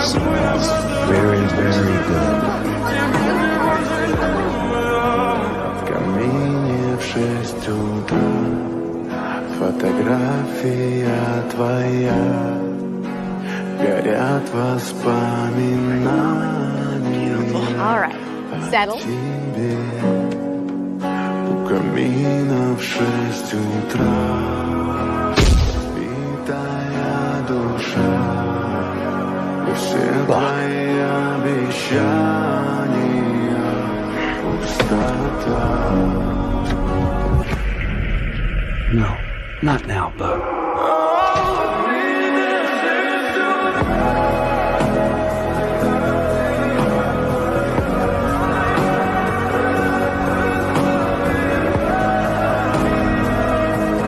Smells very, very good. В камине в 6 утра фотография твоя. Горят воспоминания. All right. Settle. Тебе у камина в 6 утра. Битая душа. И все твои обещания. Пустота. No, not now, Bug.